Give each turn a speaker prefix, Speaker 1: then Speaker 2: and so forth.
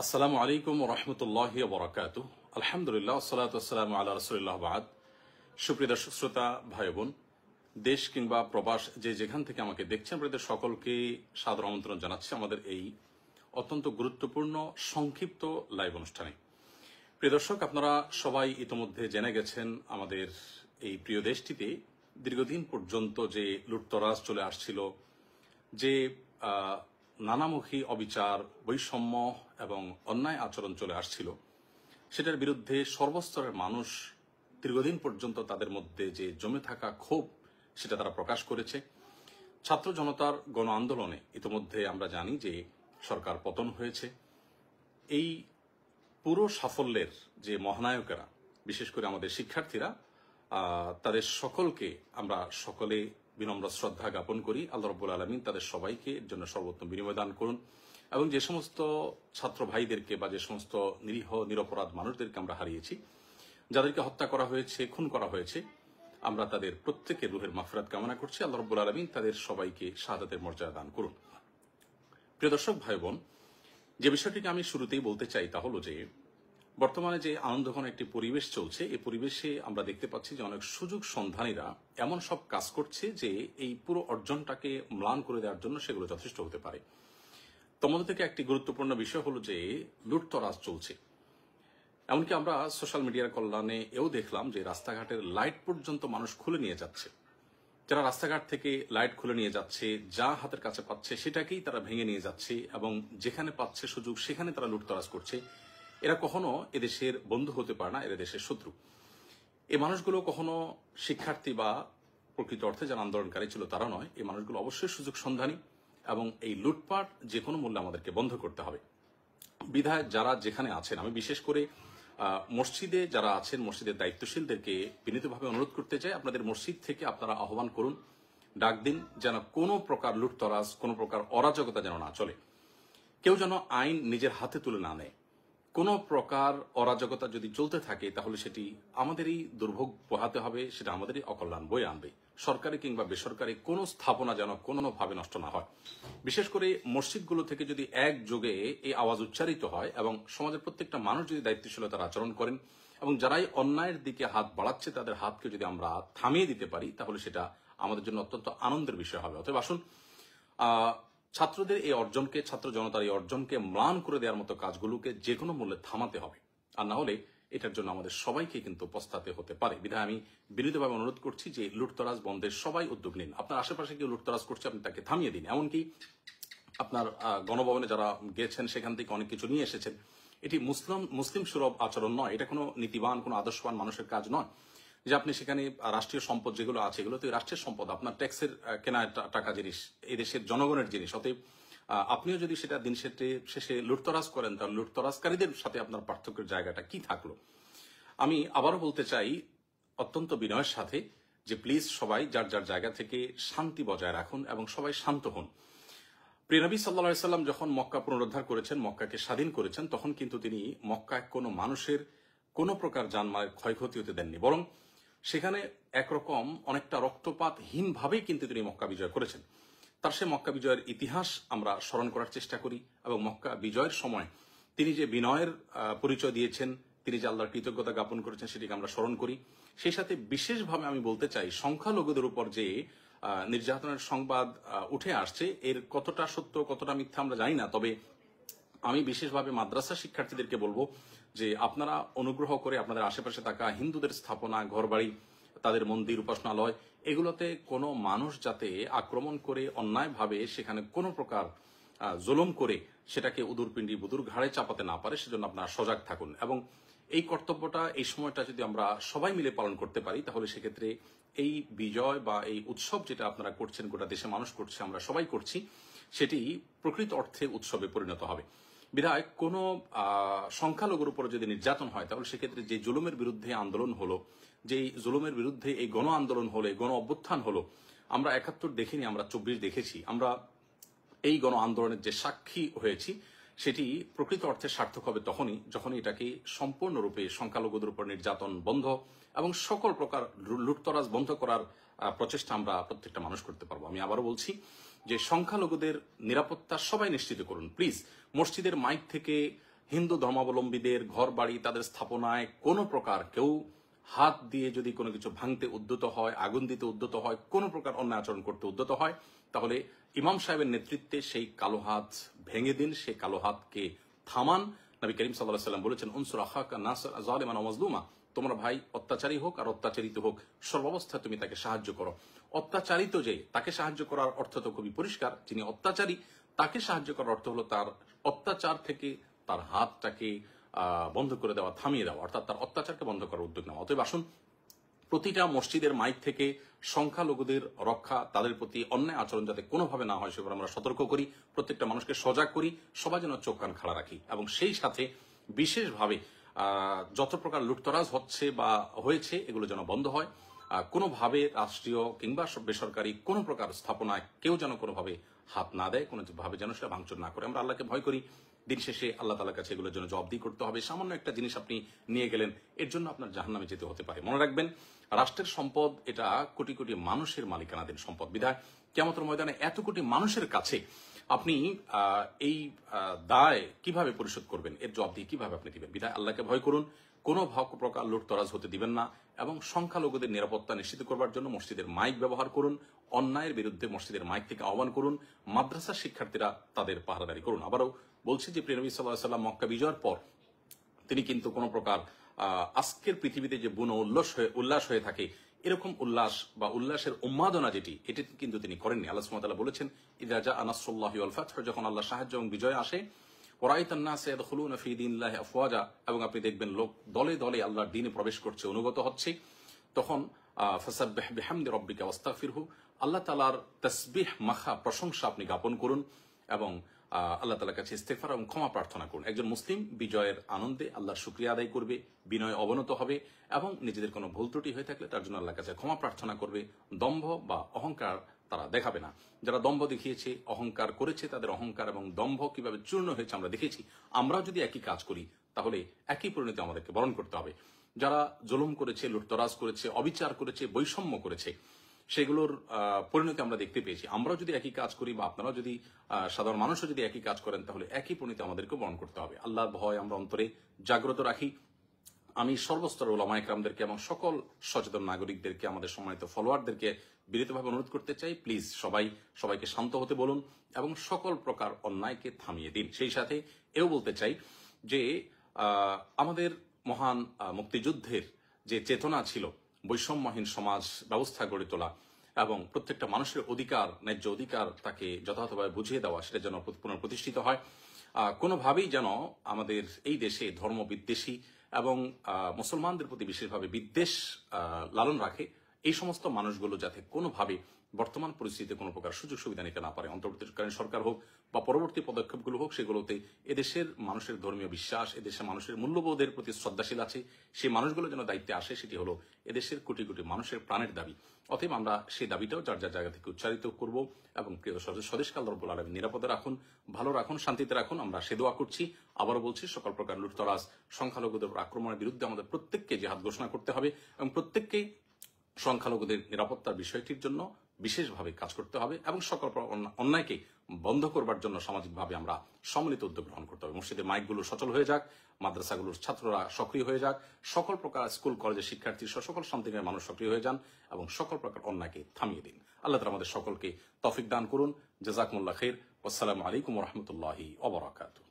Speaker 1: আসসালামু আলাইকুম রহমতুল্লাহি বরাকাতু। আলহামদুলিল্লাহ ওয়াসসালাতু ওয়াসসালামু আলা রাসূলিল্লাহ বাদ। সুপ্রিয় দর্শক শ্রোতা ভাই বোন, দেশ কিংবা প্রবাস যে যেখান থেকে আমাকে দেখছেন, আপনাদের সকলকে সাদর আমন্ত্রণ জানাচ্ছি আমাদের এই অত্যন্ত গুরুত্বপূর্ণ সংক্ষিপ্ত লাইভ অনুষ্ঠানে। প্রিয় দর্শক, আপনারা সবাই ইতোমধ্যে জেনে গেছেন আমাদের এই প্রিয় দেশটিতে দীর্ঘদিন পর্যন্ত যে লুটতরাজ চলে আসছিল, যে নানামুখী অবিচার, বৈষম্য এবং অন্যায় আচরণ চলে আসছিল, সেটার বিরুদ্ধে সর্বস্তরের মানুষ দীর্ঘদিন পর্যন্ত তাদের মধ্যে যে জমে থাকা ক্ষোভ, সেটা তারা প্রকাশ করেছে। ছাত্র জনতার গণ আন্দোলনে ইতিমধ্যে আমরা জানি যে সরকার পতন হয়েছে। এই পুরো সাফল্যের যে মহানায়কেরা, বিশেষ করে আমাদের শিক্ষার্থীরা, তাদের সকলকে আমরা সকলে বিনম্র শ্রদ্ধা জ্ঞাপন করি। আল্লাহ রাব্বুল আলামিন তাদের সবাইকে এর জন্য সর্বোত্তম বিনিময় দান করুন এবং যে সমস্ত ছাত্র ভাইদেরকে বা যে সমস্ত নিরীহ নিরপরাধ মানুষদেরকে আমরা হারিয়েছি, যাদেরকে হত্যা করা হয়েছে, খুন করা হয়েছে, আমরা তাদের প্রত্যেকের রুহের মাগফিরাত কামনা করছি। আল্লাহ রাব্বুল আলামিন তাদের সবাইকে শাহাদাতের মর্যাদা দান করুন। প্রিয় দর্শক ভাই বোন, যে বিষয়টিকে আমি শুরুতেই বলতে চাই তা হলো যে বর্তমানে যে আনন্দঘন একটি পরিবেশ চলছে, এই পরিবেশে আমরা দেখতে পাচ্ছি যে অনেক সুযোগ সন্ধানীরা এমন সব কাজ করছে যে এই পুরো অর্জনটাকে ম্লান করে দেওয়ার জন্য সেগুলো যথেষ্ট হতে পারে। তোমাদের থেকে একটি গুরুত্বপূর্ণ বিষয় হলো যে লুটতরাজ চলছে। এমনকি আমরা সোশ্যাল মিডিয়ার কল্যাণে এও দেখলাম যে রাস্তাঘাটের লাইট পর্যন্ত মানুষ খুলে নিয়ে যাচ্ছে। যারা রাস্তাঘাট থেকে লাইট খুলে নিয়ে যাচ্ছে, যা হাতের কাছে পাচ্ছে সেটাকেই তারা ভেঙে নিয়ে যাচ্ছে এবং যেখানে পাচ্ছে সুযোগ সেখানে তারা লুটতরাজ করছে। এরা কখনো এদেশের বন্ধু হতে পারে না, এরা দেশের শত্রু। এই মানুষগুলো কখনো শিক্ষার্থী বা প্রকৃত অর্থে যারা আন্দোলনকারী ছিল তারা নয়। এই মানুষগুলো অবশ্যই সুযোগ সন্ধানী এবং এই লুটপাট যে কোনো মূল্যে আমাদেরকে বন্ধ করতে হবে। বিধায় যারা যেখানে আছেন, আমি বিশেষ করে মসজিদে যারা আছেন, মসজিদের দায়িত্বশীলদেরকে বিনীতভাবে অনুরোধ করতে চাই, আপনাদের মসজিদ থেকে আপনারা আহ্বান করুন, ডাক দিন, যেন কোনো প্রকার লুটতরাজ, কোনো প্রকার অরাজকতা যেন না চলে। কেউ যেন আইন নিজের হাতে তুলে না নেয়। কোনো প্রকার অরাজকতা যদি চলতে থাকে তাহলে সেটি আমাদেরই দুর্ভোগ পোহাতে হবে, সেটা আমাদেরই অকল্যাণ বয়ে আনবে। সরকারি কিংবা বেসরকারি কোনো স্থাপনা যেন কোনোভাবে নষ্ট না হয়। বিশেষ করে মসজিদগুলো থেকে যদি একযোগে এই আওয়াজ উচ্চারিত হয় এবং সমাজের প্রত্যেকটা মানুষ যদি দায়িত্বশীলতার আচরণ করেন এবং যারাই অন্যায়ের দিকে হাত বাড়াচ্ছে তাদের হাতকে যদি আমরা থামিয়ে দিতে পারি, তাহলে সেটা আমাদের জন্য অত্যন্ত আনন্দের বিষয় হবে। অতএব আসুন, ছাত্রদের এই অর্জনকে, ছাত্র জনতার এই অর্জনকে ম্লান করে দেওয়ার মতো কাজগুলোকে যে কোনো মূল্যে থামাতে হবে। আর না হলে এটার জন্য আমাদের সবাইকে কিন্তু পস্তাতে হতে পারে। বিধায় আমি বিনীতভাবে অনুরোধ করছি যে লুটতরাজ বন্ধের সবাই উদ্যোগ নিন। আপনার আশেপাশে কেউ লুটতরাজ করছে, আপনি তাকে থামিয়ে দিন। এমনকি আপনার গণভবনে যারা গেছেন সেখান থেকে অনেক কিছু নিয়ে এসেছেন। এটি মুসলিম সুলভ আচরণ নয়, এটা কোনো নীতিবান, কোনো আদর্শবান মানুষের কাজ নয় যে আপনি সেখানে রাষ্ট্রীয় সম্পদ যেগুলো আছে এগুলো তো রাষ্ট্রের সম্পদ, আপনার ট্যাক্সের কেনা টাকা জিনিস, এই দেশের জনগণের জিনিস। অতএব আপনিও যদি সেটা দিন শেষে লুটতরাজ করেন, তাহলে লুটতরাজকারীদের সাথে আপনার পার্থক্যের জায়গাটা কি থাকলো? আমি আবারও বলতে চাই অত্যন্ত বিনয়ের সাথে যে প্লিজ সবাই যার যার জায়গা থেকে শান্তি বজায় রাখুন এবং সবাই শান্ত হন। প্রিয় নবী সাল্লাল্লাহু আলাইহি সাল্লাম যখন মক্কা পুনরুদ্ধার করেছেন, মক্কাকে স্বাধীন করেছেন, তখন কিন্তু তিনি মক্কায় কোনো মানুষের কোনো প্রকার জানমালের ক্ষয়ক্ষতি হতে দেননি, বরং সেখানে একরকম অনেকটা রক্তপাতহীন ভাবেই কিন্তু তিনি মক্কা বিজয় করেছেন। তার সে মক্কা বিজয়ের ইতিহাস আমরা স্মরণ করার চেষ্টা করি এবং মক্কা বিজয়ের সময় তিনি যে বিনয়ের পরিচয় দিয়েছেন, তিনি যে আল্লাহর কৃতজ্ঞতা জ্ঞাপন করেছেন, সেটিকে আমরা স্মরণ করি। সেই সাথে বিশেষভাবে আমি বলতে চাই, সংখ্যালঘুদের উপর যে নির্যাতনের সংবাদ উঠে আসছে, এর কতটা সত্য কতটা মিথ্যা আমরা জানি না, তবে আমি বিশেষভাবে মাদ্রাসা শিক্ষার্থীদেরকে বলবো যে আপনারা অনুগ্রহ করে আপনাদের আশেপাশে থাকা হিন্দুদের স্থাপনা, ঘরবাড়ি, তাদের মন্দির, উপাসনালয়, এগুলোতে কোনো মানুষ যাতে আক্রমণ করে অন্যায়ভাবে সেখানে কোনো প্রকার জুলুম করে সেটাকে উদুরপিণ্ডি বুদুর ঘাড়ে চাপাতে না পারে, সেজন্য আপনারা সজাগ থাকুন। এবং এই কর্তব্যটা, এই সময়টা যদি আমরা সবাই মিলে পালন করতে পারি, তাহলে সেক্ষেত্রে এই বিজয় বা এই উৎসব যেটা আপনারা করছেন, গোটা দেশে মানুষ করছে, আমরা সবাই করছি, সেটি প্রকৃত অর্থে উৎসবে পরিণত হবে। বিধায় কোনো সংখ্যালঘুর উপর যদি নির্যাতন হয়, তাহলে সেক্ষেত্রে যে জুলুমের বিরুদ্ধে আন্দোলন হলো, যেই জুলুমের বিরুদ্ধে এই গণ আন্দোলন হলো, গণ অভ্যুত্থান হলো, আমরা ৭১ দেখিনি, আমরা ২৪ দেখেছি। আমরা এই গণ আন্দোলনের যে সাক্ষী হয়েছি, সেটি প্রকৃত অর্থে সার্থক হবে তখনই যখন এটাকে সম্পূর্ণরূপে সংখ্যালঘুদের উপর নির্যাতন বন্ধ এবং সকল প্রকার লুটতরাজ বন্ধ করার প্রচেষ্টা আমরা প্রত্যেকটা মানুষ করতে পারবো। আমি আবারও বলছি যে সংখ্যালঘুদের নিরাপত্তা সবাই নিশ্চিত করুন প্লিজ। মসজিদের মাইক থেকে হিন্দু ধর্মাবলম্বীদের ঘর বাড়ি তাদের স্থাপনায় কোনো প্রকার কেউ হাত দিয়ে যদি কোনো কিছু ভাঙতে উদ্যত হয়, আগুন দিতে উদ্যত হয়, কোনো প্রকার অন্যায় আচরণ করতে উদ্যত হয়, তাহলে ইমাম সাহেবের নেতৃত্বে সেই কালো হাত ভেঙে দিন, সেই কালো হাতকে থামান। নবী করিম সাল্লাল্লাহু আলাইহি ওয়াসাল্লাম বলেছেন, উনসুর আখাকা নাসর যালিমান ওয়া মাজলুমা, তোমরা ভাই অত্যাচারী হোক আর অত্যাচারিত হোক, সর্বাবস্থায় তুমি তাকে সাহায্য করো। অত্যাচারিত যে তাকে সাহায্য করার অর্থ তো খুবই পরিষ্কার, যিনি অত্যাচারী তাকে সাহায্য করার অর্থ হলো তার অত্যাচার থেকে তার হাতটাকে বন্ধ করে দেওয়া, থামিয়ে দেওয়া, অর্থাৎ তার অত্যাচারকে বন্ধ করার উদ্যোগ নেওয়া। অতএব আসুন প্রতিটা মসজিদের মাইক থেকে সংখ্যালঘুদের রক্ষা, তাদের প্রতি অন্যায় আচরণ যাতে কোনোভাবে না হয় সেগুলো আমরা সতর্ক করি, প্রত্যেকটা মানুষকে সজাগ করি, সবাই যেন চোখ কান খাড়া রাখি এবং সেই সাথে বিশেষভাবে যত প্রকার লুটতরাজ হচ্ছে বা হয়েছে এগুলো যেন বন্ধ হয়। কোনোভাবে রাষ্ট্রীয় কিংবা বেসরকারি কোনো প্রকার স্থাপনায় কেউ যেন কোনোভাবে হাত না দেয়, কোনোভাবে যেন সেটা ভাঙচুর না করে। আমরা আল্লাহকে ভয় করি, দিন শেষে আল্লাহ তাআলার কাছে এগুলোর জন্য জবাবদিহি করতে হবে। সামান্য একটা জিনিস আপনি নিয়ে গেলেন, এর জন্য আপনার জাহান্নামে যেতে হতে পারে। মনে রাখবেন, রাষ্ট্রের সম্পদ এটা কোটি কোটি মানুষের মালিকানাধীন সম্পদ। বিধায় কিয়ামতের ময়দানে এত কোটি মানুষের কাছে আপনি এই দায় কিভাবে পরিশোধ করবেন, এর জবাবদিহি কিভাবে আপনি দিবেন? বিধায় আল্লাহকে ভয় করুন, কোনো প্রকার লুটতরাজ হতে দিবেন না এবং সংখ্যালঘুদের নিরাপত্তা নিশ্চিত করবার জন্য মসজিদের মাইক ব্যবহার করুন, অন্যায়ের বিরুদ্ধে মসজিদের মাইক থেকে আহ্বান করুন, মাদ্রাসার শিক্ষার্থীরা তাদের পাহারাদারি করুন। আবারও বলছি যে প্রিয় নবী সাল্লাল্লাহু আলাইহি ওয়াসাল্লাম মক্কা বিজয়ের পর তিনি কিন্তু কোনো প্রকার আজকের পৃথিবীতে যে বুনো উল্লাস হয়ে থাকে এরকম উল্লাস বা উল্লাসের উন্মাদনা এটি কিন্তু তিনি করেননি। আল্লাহ সুবহানাহু ওয়া তাআলা বলেছেন, ইযা জাআ নাসরুল্লাহি ওয়াল ফাতহু, যখন আল্লাহ সাহায্য এবং বিজয় আসে, ওয়ারাইতান নাস ইয়াদখুলুনা ফি দীনিল্লাহি আফওয়াজা, এবং আপনি দেখবেন লোক দলে দলে আল্লাহর দ্বীনে প্রবেশ করছে, অনুগত হচ্ছে, তখন ফাসাব্বিহ বিহামদি রাব্বিকা ওয়াস্তাগফিরহু, আল্লাহ তাআলার তাসবিহ মাখা প্রশংসা আপনি জ্ঞাপন করুন এবং আল্লাহ তাআলার কাছে ইস্তেগফার এবং ক্ষমা প্রার্থনা করুন। একজন মুসলিম বিজয়ের আনন্দে আল্লাহর শুকরিয়া আদায় করবে, বিনয় অবনত হবে এবং নিজেদের কোনো ভুল ত্রুটি হয়ে থাকলে তার জন্য আল্লাহর কাছে ক্ষমা প্রার্থনা করবে। দম্ভ বা অহংকার তারা দেখাবে না। যারা দম্ভ দেখিয়েছে, অহংকার করেছে, তাদের অহংকার এবং দম্ভ কিভাবে চূর্ণ হয়েছে আমরা দেখেছি। আমরাও যদি একই কাজ করি তাহলে একই পরিণতি আমাদেরকে বরণ করতে হবে। যারা জুলুম করেছে, লুটতরাজ করেছে, অবিচার করেছে, বৈষম্য করেছে, সেগুলোর পরিণতি আমরা দেখতে পেয়েছি। আমরাও যদি একই কাজ করি বা আপনারাও যদি সাধারণ মানুষও যদি একই কাজ করেন তাহলে একই পরিণতি আমাদেরকে বরণ করতে হবে। আল্লাহর ভয় আমরা অন্তরে জাগ্রত রাখি। আমি সর্বস্তর উলামা ইকরামদেরকে এবং সকল সচেতন নাগরিকদেরকে, আমাদের সম্মানিত ফলোয়ারদেরকে বিনীতভাবে অনুরোধ করতে চাই, প্লিজ সবাইকে শান্ত হতে বলুন এবং সকল প্রকার অন্যায়কে থামিয়ে দিন। সেই সাথে এও বলতে চাই যে আমাদের মহান মুক্তিযুদ্ধের যে চেতনা ছিল, বৈষম্যহীন সমাজ ব্যবস্থা গড়ে তোলা এবং প্রত্যেকটা মানুষের অধিকার, ন্যায্য অধিকার তাকে যথাযথভাবে বুঝিয়ে দেওয়া, সেটা যেন পুনঃপ্রতিষ্ঠিত হয়। কোনোভাবেই যেন আমাদের এই দেশে ধর্ম বিদ্বেষী এবং মুসলমানদের প্রতি বিশেষভাবে বিদ্বেষ লালন রাখে এই সমস্ত মানুষগুলো যাতে কোনোভাবে বর্তমান পরিস্থিতিতে কোনো প্রকার সুযোগ সুবিধা নিতে না পারে। অন্তর্বর্তীকালীন সরকার হোক বা পরবর্তী পদক্ষেপগুলো হোক, সেগুলোতে এদেশের মানুষের ধর্মীয় বিশ্বাস, এদেশের মানুষের মূল্যবোধের প্রতি শ্রদ্ধাশীল আছে, সেই মানুষগুলো যেন দায়িত্বে আসে, সেটি হলো এদেশের কোটি কোটি মানুষের প্রাণের দাবি। অতএব আমরা সেই দাবিটাও যার যার জায়গা থেকে উচ্চারিত করব এবং প্রিয় স্বদেশকে আল্লাহ রাব্বুল আলামিন নিরাপদে রাখুন, ভালো রাখুন, শান্তিতে রাখুন, আমরা সে দোয়া করছি। আবারও বলছি, সকল প্রকার লুটতরাজ, সংখ্যালঘুদের আক্রমণের বিরুদ্ধে আমাদের প্রত্যেককে জিহাদ ঘোষণা করতে হবে এবং প্রত্যেককেই সংখ্যালঘুদের নিরাপত্তার বিষয়টির জন্য বিশেষভাবে কাজ করতে হবে এবং সকল অন্যায়কে বন্ধ করবার জন্য সামাজিকভাবে আমরা সম্মিলিত উদ্যোগ গ্রহণ করতে হবে। মসজিদের মাইকগুলো সচল হয়ে যাক, মাদ্রাসাগুলোর ছাত্ররা সক্রিয় হয়ে যাক, সকল প্রকার স্কুল কলেজের শিক্ষার্থী সকল শান্তিময় মানুষ সক্রিয় হয়ে যান এবং সকল প্রকার অন্যায়কে থামিয়ে দিন। আল্লাহ তাআলা আমাদের সকলকে তৌফিক দান করুন। জাযাকুমুল্লাহ খাইর। আসসালামু আলাইকুম ওয়া রাহমাতুল্লাহি ওয়া বারাকাতুহু।